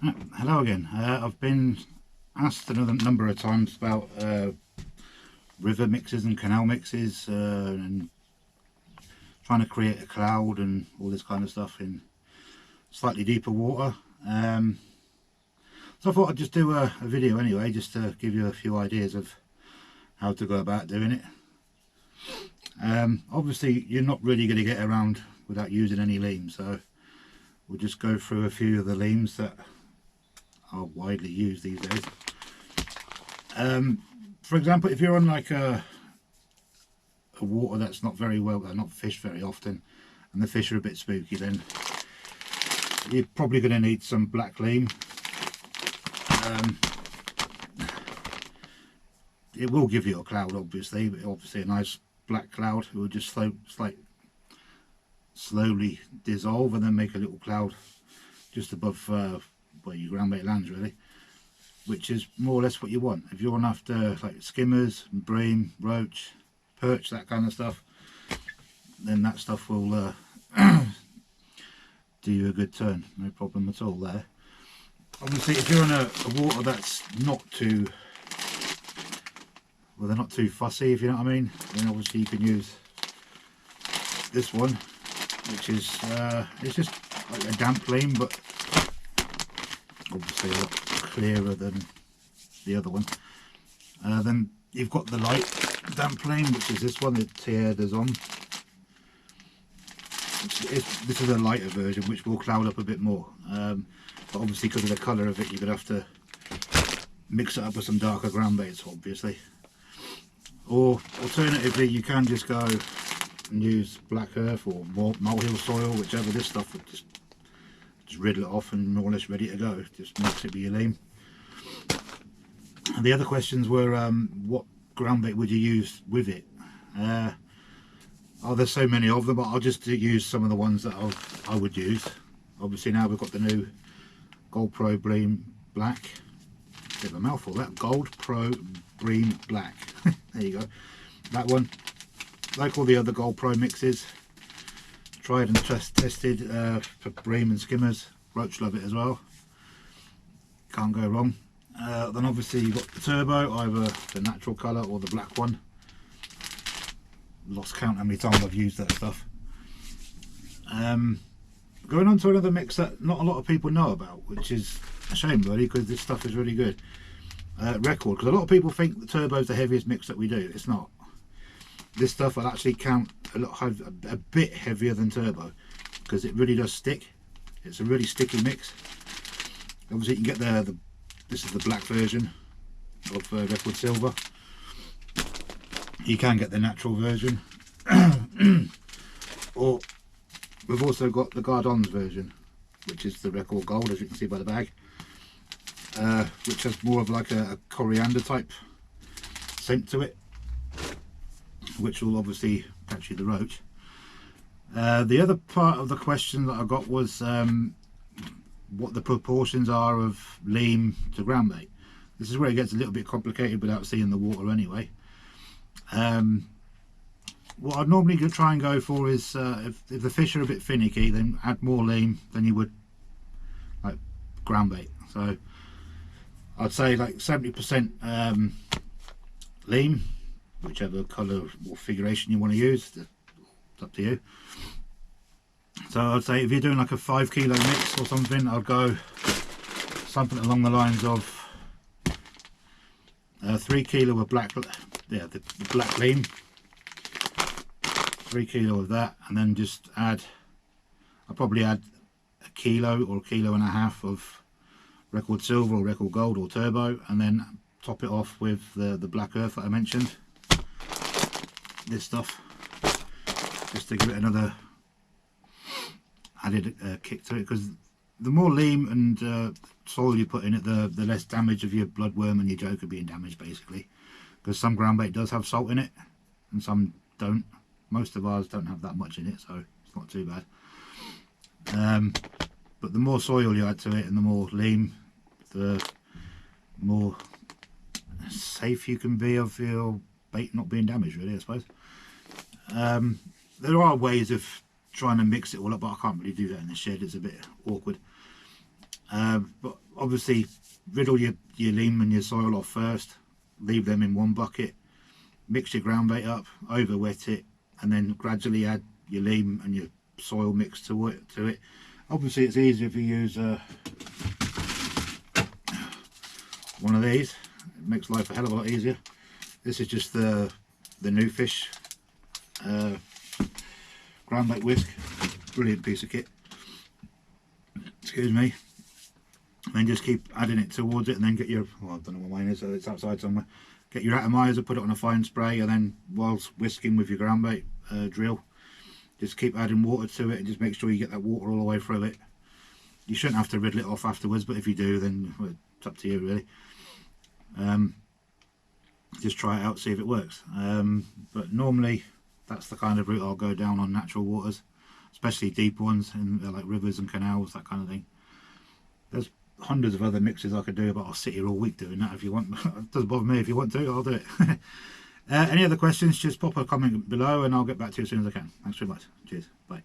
Hello again. I've been asked another number of times about river mixes and canal mixes and trying to create a cloud and all this kind of stuff in slightly deeper water. So I thought I'd just do a video anyway, just to give you a few ideas of how to go about doing it. Obviously you're not really going to get around without using any Leam, so we'll just go through a few of the Leams that are widely used these days. For example, if you're on like a water that's not very well, not fished very often, and the fish are a bit spooky, then you're probably going to need some black Leam. It will give you a cloud, obviously, but obviously a nice black cloud. It will just slowly dissolve and then make a little cloud just above where your ground bait lands, really, which is more or less what you want. If you're on after like skimmers, bream, roach, perch, that kind of stuff, then that stuff will do you a good turn, no problem at all there. Obviously if you're in a water that's not too, well, they're not too fussy, if you know what I mean, then obviously you can use this one, which is it's just like a damp Leam, but obviously a lot clearer than the other one. Then you've got the light damp Leam, which is this one, the Tier des Hommes. This is a lighter version, which will cloud up a bit more, but obviously because of the colour of it, you're going to have to mix it up with some darker ground baits, obviously. Or alternatively, you can just go and use black earth or molehill soil, whichever. This stuff would just riddle it off and more or less ready to go. Just mix it with your Leam. And the other questions were, what ground bait would you use with it? Oh, there's so many of them, but I'll just use some of the ones that I would use. Obviously now we've got the new Gold Pro Bream Black. Bit of a mouthful, that Gold Pro Bream Black. There you go. That one, like all the other Gold Pro mixes, tried and tested for bream and skimmers. Roach love it as well. Can't go wrong. Then obviously you've got the turbo, either the natural colour or the black one. Lost count how many times I've used that stuff. Going on to another mix that not a lot of people know about, which is a shame really, because this stuff is really good. Record, because a lot of people think the turbo is the heaviest mix that we do. It's not. This stuff will actually count a bit heavier than turbo, because it really does stick. It's a really sticky mix. Obviously you can get this is the black version of Record Silver. You can get the natural version, or we've also got the Gardons version, which is the Record Gold, as you can see by the bag, which has more of like a coriander type scent to it, which will obviously catch you the roach. The other part of the question that I got was what the proportions are of Leam to ground bait. This is where it gets a little bit complicated without seeing the water anyway. What I'd normally try and go for is if the fish are a bit finicky, then add more Leam than you would like ground bait. So I'd say like 70% Leam, whichever colour or figuration you want to use, it's up to you. So I'd say if you're doing like a 5 kilo mix or something, I'd go something along the lines of 3 kilo of black, the black Leam, 3 kilo of that, and then just add, I'll probably add a kilo or a kilo and a half of Record Silver or Record Gold or Turbo, and then top it off with the black earth that I mentioned, this stuff, just to give it another added kick to it, because the more Leam and soil you put in it, the less damage of your bloodworm and your joker being damaged, basically, because some ground bait does have salt in it and some don't. Most of ours don't have that much in it, so it's not too bad. But the more soil you add to it and the more Leam, the more safe you can be of your bait not being damaged, really, I suppose. There are ways of trying to mix it all up, but I can't really do that in the shed, it's a bit awkward. But obviously riddle your Leam and your soil off first, leave them in one bucket, mix your ground bait up, over wet it, and then gradually add your Leam and your soil mix to it. Obviously it's easier if you use one of these. It makes life a hell of a lot easier. This is just the new fish ground bait whisk. Brilliant piece of kit. Excuse me. And then just keep adding it towards it, and then get your, well, I don't know what mine is, so it's outside somewhere. Get your atomizer, put it on a fine spray, and then whilst whisking with your ground bait drill, just keep adding water to it, and just make sure you get that water all the way through it. You shouldn't have to riddle it off afterwards, but if you do, then well, it's up to you really. Just try it out, see if it works. But normally that's the kind of route I'll go down on natural waters, especially deep ones in like rivers and canals, that kind of thing. There's hundreds of other mixes I could do, but I'll sit here all week doing that if you want. It doesn't bother me. If you want to, I'll do it. Any other questions, just pop a comment below and I'll get back to you as soon as I can. Thanks very much. Cheers. Bye.